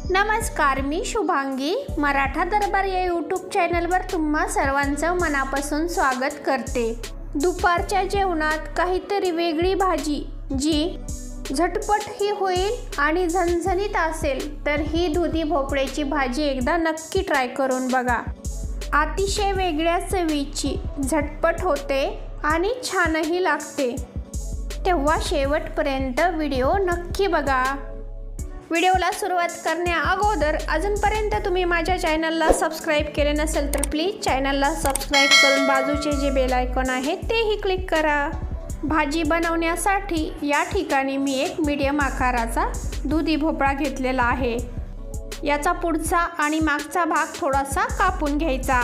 नमस्कार, मी शुभांगी. मराठा दरबार या यूट्यूब चॅनलवर तुम्हा सर्वांचं मनापासून स्वागत करते. दुपारच्या जेवणात काहीतरी वेगळी भाजी जी झटपट ही होईल आणि झणझणीत असेल तर ही दुधी भोपळ्याची भाजी एकदा नक्की ट्राय करून बघा. अतिशय वेगळ्या चवीची, झटपट होते आणि छानही लागते. तेव्हा शेवटपर्यंत व्हिडिओ नक्की बघा. व्हिडिओला सुरुवात करण्या अगोदर अजूनपर्यंत तुम्ही माझ्या चॅनलला सबस्क्राईब केले नसेल तर प्लीज चॅनलला सबस्क्राईब करून बाजूचे जे बेल आयकॉन आहे तेही क्लिक करा. भाजी बनवण्यासाठी या ठिकाणी मी एक मीडियम आकाराचा दुधी भोपळा घेतलेला आहे. याचा पुढचा आणि मागचा भाग थोडासा कापून घ्यायचा.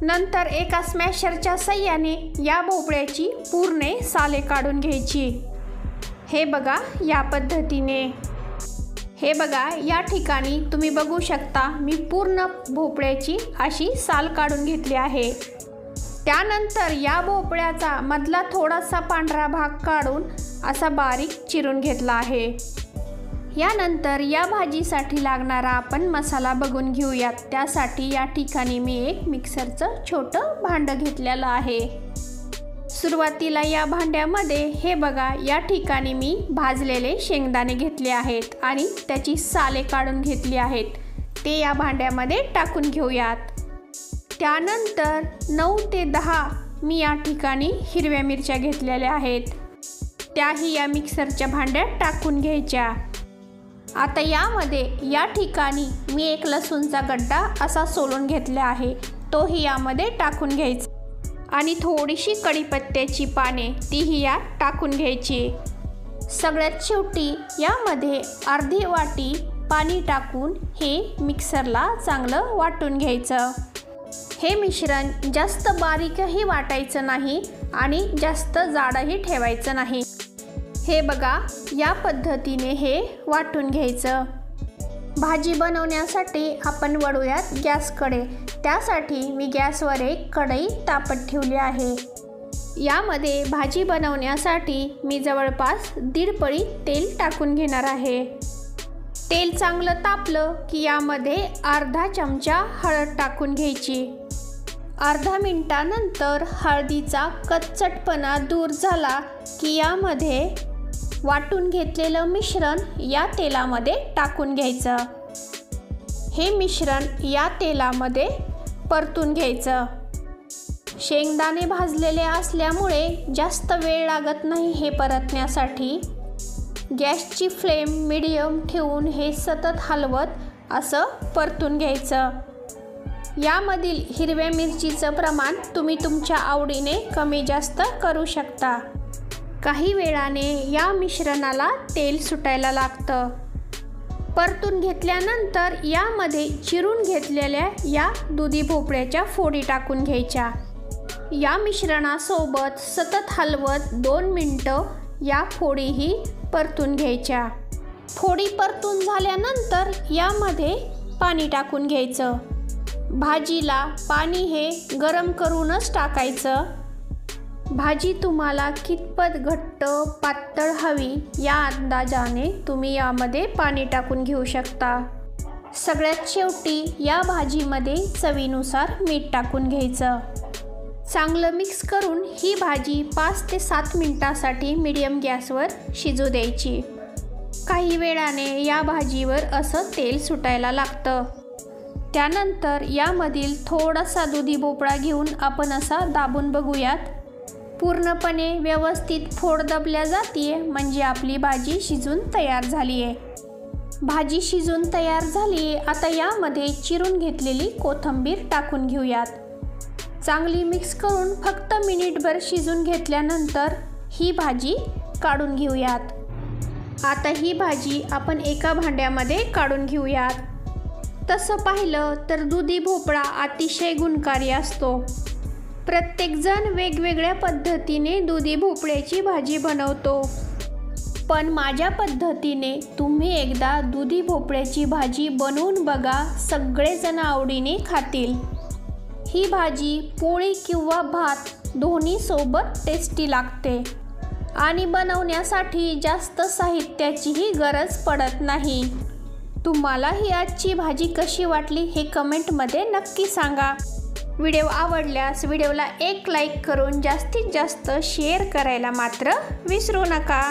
नंतर एका स्मॅशरच्या साहाय्याने या भोपळ्याची पूर्ण साले काढून घ्यायची. हे बघा, या पद्धतीने. हे बघा, या ठिकाणी तुम्ही बघू शकता मी पूर्ण भोपळ्याची अशी साल काढून घेतली आहे. त्यानंतर या भोपळ्याचा मधला थोडासा पांढरा भाग काढून असा बारीक चिरून घेतला आहे. यानंतर या भाजीसाठी लागणारा आपण मसाला बघून घेऊयात. त्यासाठी या ठिकाणी मी एक मिक्सरचं छोटं भांडं घेतलेलं आहे. सुरुवातीला या भांड्यामध्ये हे बघा, या ठिकाणी मी भाजलेले शेंगदाणे घेतले आहेत आणि त्याची साले काढून घेतली आहेत. ते या भांड्यामध्ये टाकून घेऊयात. त्यानंतर 9 ते 10 मी या ठिकाणी हिरव्या मिरच्या घेतलेल्या आहेत. त्याही या मिक्सरच्या भांड्यात टाकून घ्यायच्या. आता यामध्ये या ठिकाणी मी एक लसूणचा गड्डा असा सोलून घेतला आहे, तोही यामध्ये टाकून घ्यायचा. आणि थोडीशी कढीपत्त्याची पाने तीही यात टाकून घ्यायची. सगळ्यात शेवटी यामध्ये अर्धी वाटी पाणी टाकून हे मिक्सरला चांगलं वाटून घ्यायचं. हे मिश्रण जास्त बारीकही वाटायचं नाही आणि जास्त जाडही ठेवायचं नाही. हे बघा, या पद्धतीने हे वाटून घ्यायचं. भाजी बनवण्यासाठी आपण वळूयात गॅसकडे. त्यासाठी मी गॅसवर एक कढई तापत ठेवली आहे. यामध्ये भाजी बनवण्यासाठी मी जवळपास 1.5 पळी तेल टाकून घेणार आहे. तेल चांगलं तापलं की यामध्ये अर्धा चमचा हळद टाकून घ्यायची. अर्धा मिनिटानंतर हळदीचा कच्चटपणा दूर झाला की यामध्ये वाटून घेतलेलं मिश्रण या तेलामध्ये टाकून घ्यायचं. हे मिश्रण या तेलामध्ये परतून घ्यायचं. शेंगदाणे भाजलेले असल्यामुळे जास्त वेळ लागत नाही हे परतण्यासाठी. गॅसची फ्लेम मीडियम ठेवून हे सतत हलवत असं परतून घ्यायचं. यामधील हिरव्या मिरचीचं प्रमाण तुम्ही तुमच्या आवडीने कमी जास्त करू शकता. काही वेळाने या मिश्रणाला तेल सुटायला लागतं. परतून घेतल्यानंतर यामध्ये चिरून घेतलेल्या या दुधी भोपळ्याच्या फोडी टाकून घ्यायच्या. या मिश्रणासोबत सतत हलवत 2 मिनटं या फोडीही परतून घ्यायच्या. फोडी परतून झाल्यानंतर यामध्ये पाणी टाकून घ्यायचं. भाजीला पाणी हे गरम करूनच टाकायचं. भाजी तुम्हाला कितपत घट्ट पातळ हवी या अंदाजाने तुम्ही यामध्ये पाणी टाकून घेऊ शकता. सगळ्यात शेवटी या भाजीमध्ये चवीनुसार मीठ टाकून घ्यायचं. चांगलं मिक्स करून ही भाजी 5 ते 7 मिनिटासाठी मीडियम गॅसवर शिजू द्यायची. काही वेळाने या भाजीवर असं तेल सुटायला लागतं. त्यानंतर यामधील थोडासा दुधी भोपळा घेऊन आपण असा दाबून बघूयात. पूर्णपणे व्यवस्थित फोड दबल्या जाते म्हणजे आपली भाजी शिजून तयार झाली आहे. भाजी शिजून तयार झाली. आता यामध्ये चिरून घेतलेली कोथिंबीर टाकून घेऊयात. चांगली मिक्स करून फक्त मिनिटभर शिजून घेतल्यानंतर ही भाजी काढून घेऊयात. आता ही भाजी आपण एका भांड्यामध्ये काढून घेऊयात. तसं पाहिलं तर दुधी भोपळा अतिशय गुणकारी असतो. प्रत्येकजण वेगवेगळ्या पद्धतीने दुधी भोपळ्याची भाजी बनवतो. पण माझ्या पद्धतीने तुम्ही एकदा दुधी भोपळ्याची भाजी बनवून बघा. सगळेजण आवडीने खातील. ही भाजी पोळी किंवा भात दोन्ही सोबत टेस्टी लागते आणि बनवण्यासाठी जास्त साहित्याचीही गरज पडत नाही. तुम्हाला ही आजची भाजी कशी वाटली हे कमेंटमध्ये नक्की सांगा। व्हिडिओ आवडल्यास व्हिडिओला एक लाईक करून जास्तीत जास्त शेअर करायला मात्र विसरू नका।